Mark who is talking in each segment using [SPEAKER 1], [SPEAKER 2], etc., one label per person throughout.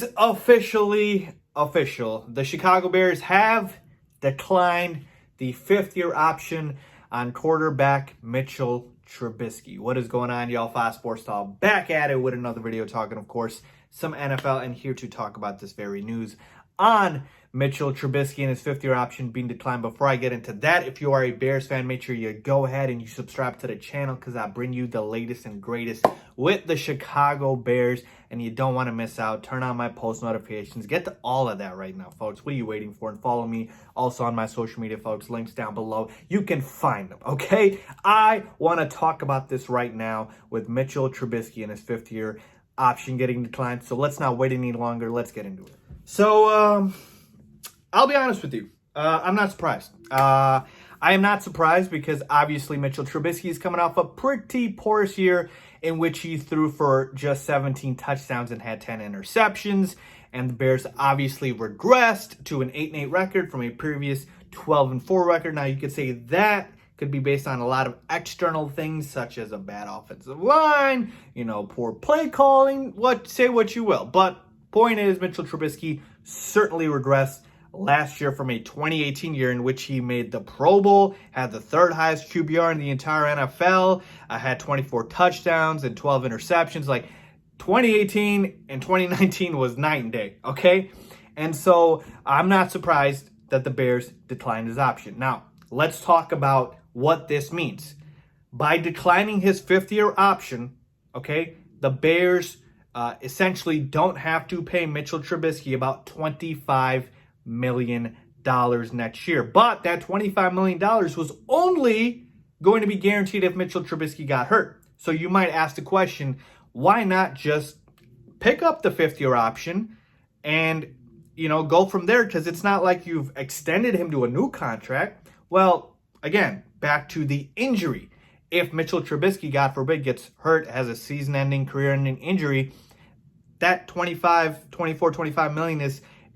[SPEAKER 1] is officially official. The Chicago Bears have declined the fifth-year option on quarterback Mitchell Trubisky. What is going on, y'all? Faiz Sports Talk back at it with another video talking, of course, some NFL, and here to talk about this very news on Mitchell Trubisky and his fifth-year option being declined. Before I get into that, if you are a Bears fan, make sure you go ahead and you subscribe to the channel because I bring you the latest and greatest with the Chicago Bears, and you don't want to miss out. Turn on my post notifications. Get to all of that right now, folks. What are you waiting for? And follow me also on my social media, folks. Links down below. You can find them, okay? I want to talk about this right now with Mitchell Trubisky and his fifth-year option getting declined. So let's not wait any longer. Let's get into it. So, I'll be honest with you. I'm not surprised. I am not surprised because obviously Mitchell Trubisky is coming off a pretty porous year in which he threw for just 17 touchdowns and had 10 interceptions. And the Bears obviously regressed to an 8-8 record from a previous 12-4 record. Now, you could say that could be based on a lot of external things such as a bad offensive line, poor play calling, say what you will. But point is, Mitchell Trubisky certainly regressed last year from a 2018 year in which he made the Pro Bowl, had the third highest QBR in the entire NFL, had 24 touchdowns and 12 interceptions. Like 2018 and 2019 was night and day, okay? And so I'm not surprised that the Bears declined his option. Now, let's talk about what this means. By declining his fifth-year option, okay, the Bears essentially don't have to pay Mitchell Trubisky about $25 million next year. But that $25 million was only going to be guaranteed if Mitchell Trubisky got hurt. So you might ask the question, why not just pick up the fifth-year option and, go from there? Because it's not like you've extended him to a new contract. Well, again, back to the injury. If Mitchell Trubisky, God forbid, gets hurt, has a season-ending, career-ending injury, that $25 million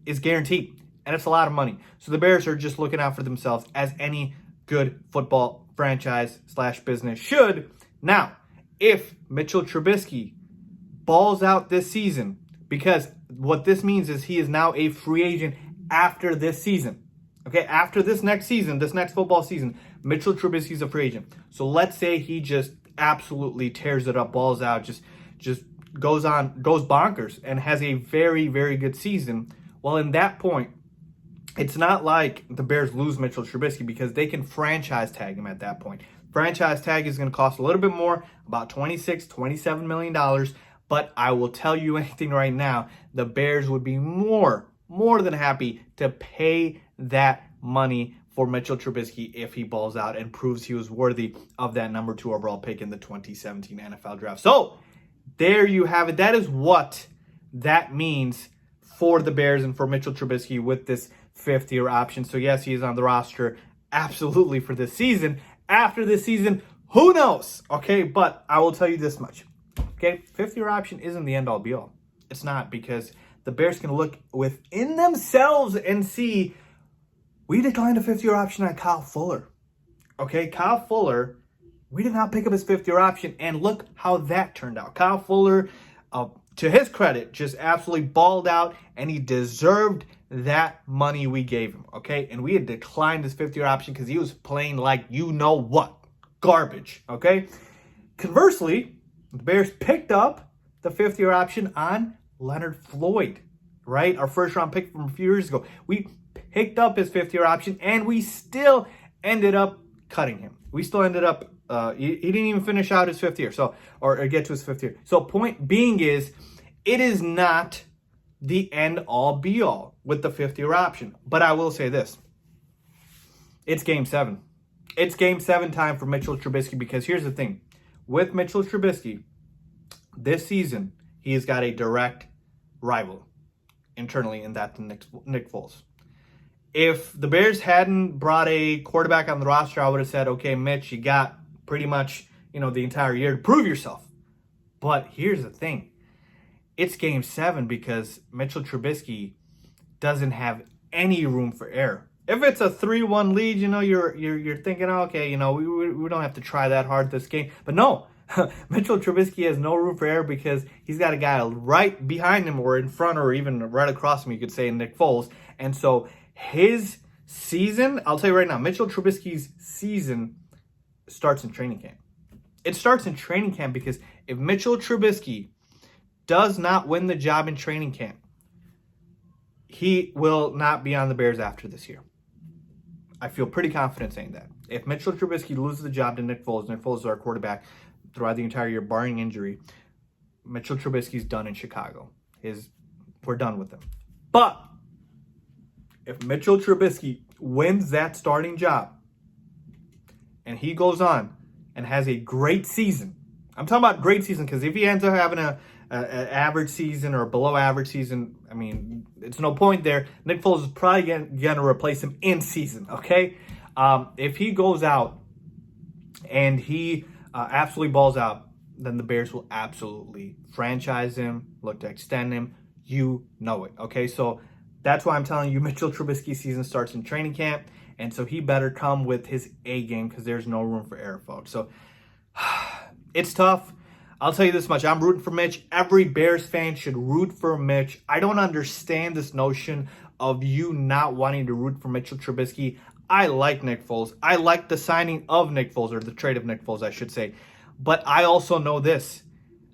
[SPEAKER 1] is guaranteed. And it's a lot of money. So the Bears are just looking out for themselves as any good football franchise / business should. Now, if Mitchell Trubisky balls out this season, because what this means is he is now a free agent after this season. Okay, after this next season, this next football season, Mitchell Trubisky is a free agent. So let's say he just absolutely tears it up, balls out, just goes bonkers and has a very, very good season. Well, in that point, it's not like the Bears lose Mitchell Trubisky because they can franchise tag him at that point. Franchise tag is going to cost a little bit more, about $27 million. But I will tell you anything right now, the Bears would be more than happy to pay that money for Mitchell Trubisky if he balls out and proves he was worthy of that number 2 overall pick in the 2017 NFL draft. So there you have it. That is what that means for the Bears and for Mitchell Trubisky with this fifth-year option. So yes, he is on the roster absolutely for this season. After this season, who knows? Okay, but I will tell you this much. Okay, fifth-year option isn't the end-all be-all. It's not, because the Bears can look within themselves and see we declined a fifth-year option on Kyle Fuller. Okay, Kyle Fuller, we did not pick up his fifth-year option, and look how that turned out. Kyle Fuller, to his credit, just absolutely balled out, and he deserved that money we gave him, okay? And we had declined his fifth-year option because he was playing like what? Garbage, okay? Conversely, the Bears picked up the fifth-year option on Leonard Floyd, right? Our first-round pick from a few years ago. We picked up his fifth-year option, and we still ended up cutting him. We still ended up, he didn't even finish out his fifth year, or get to his fifth year. So point being is, it is not the end-all be-all with the fifth-year option. But I will say this. It's Game 7. It's Game 7 time for Mitchell Trubisky, because here's the thing. With Mitchell Trubisky, this season, he has got a direct rival internally, and that's Nick Foles. If the Bears hadn't brought a quarterback on the roster, I would have said, okay, Mitch, you got pretty much, the entire year to prove yourself. But here's the thing. It's Game 7 because Mitchell Trubisky doesn't have any room for error. If it's a 3-1 lead, you're thinking, okay, we don't have to try that hard this game. But no, Mitchell Trubisky has no room for error because he's got a guy right behind him or in front or even right across him, you could say, Nick Foles. And so his season, I'll tell you right now, Mitchell Trubisky's season starts in training camp. It starts in training camp because if Mitchell Trubisky does not win the job in training camp, he will not be on the Bears after this year. I feel pretty confident saying that. If Mitchell Trubisky loses the job to Nick Foles is our quarterback throughout the entire year, barring injury, Mitchell Trubisky's done in Chicago. We're done with him. But if Mitchell Trubisky wins that starting job and he goes on and has a great season, I'm talking about great season because if he ends up having an average season or below average season, I mean, it's no point there. Nick Foles is probably going to replace him in season, okay? If he goes out and he absolutely balls out, then the Bears will absolutely franchise him, look to extend him. You know it, okay? So that's why I'm telling you Mitchell Trubisky's season starts in training camp, and so he better come with his A game because there's no room for error, folks. So it's tough. I'll tell you this much. I'm rooting for Mitch. Every Bears fan should root for Mitch. I don't understand this notion of you not wanting to root for Mitchell Trubisky. I like Nick Foles. I like the signing of Nick Foles, or the trade of Nick Foles, I should say. But I also know this.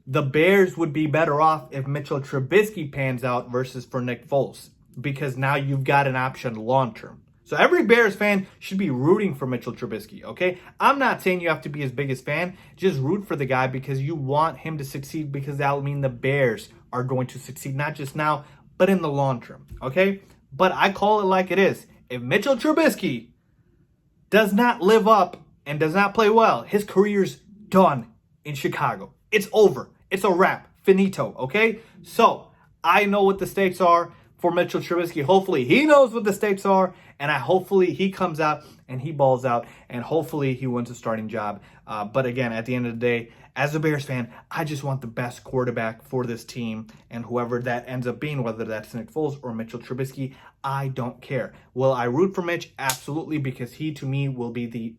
[SPEAKER 1] The Bears would be better off if Mitchell Trubisky pans out versus for Nick Foles, because now you've got an option long-term. So every Bears fan should be rooting for Mitchell Trubisky, okay? I'm not saying you have to be his biggest fan. Just root for the guy because you want him to succeed, because that will mean the Bears are going to succeed, not just now, but in the long term, okay? But I call it like it is. If Mitchell Trubisky does not live up and does not play well, his career's done in Chicago. It's over. It's a wrap. Finito, okay? So I know what the stakes are for Mitchell Trubisky. Hopefully he knows what the stakes are, and hopefully he comes out and he balls out, and hopefully he wins a starting job. But again, at the end of the day, as a Bears fan, I just want the best quarterback for this team, and whoever that ends up being, whether that's Nick Foles or Mitchell Trubisky, I don't care. Will I root for Mitch? Absolutely, because he, to me,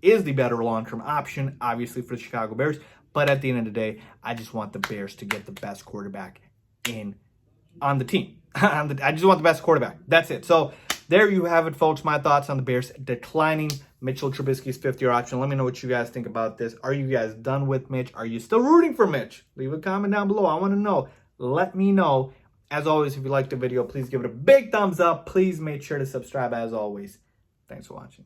[SPEAKER 1] is the better long-term option, obviously, for the Chicago Bears. But at the end of the day, I just want the Bears to get the best quarterback on the team. I just want the best quarterback. That's it. So there you have it, folks. My thoughts on the Bears declining Mitchell Trubisky's fifth-year option. Let me know what you guys think about this. Are you guys done with Mitch? Are you still rooting for Mitch? Leave a comment down below. I want to know. Let me know. As always, if you liked the video, please give it a big thumbs up. Please make sure to subscribe as always. Thanks for watching.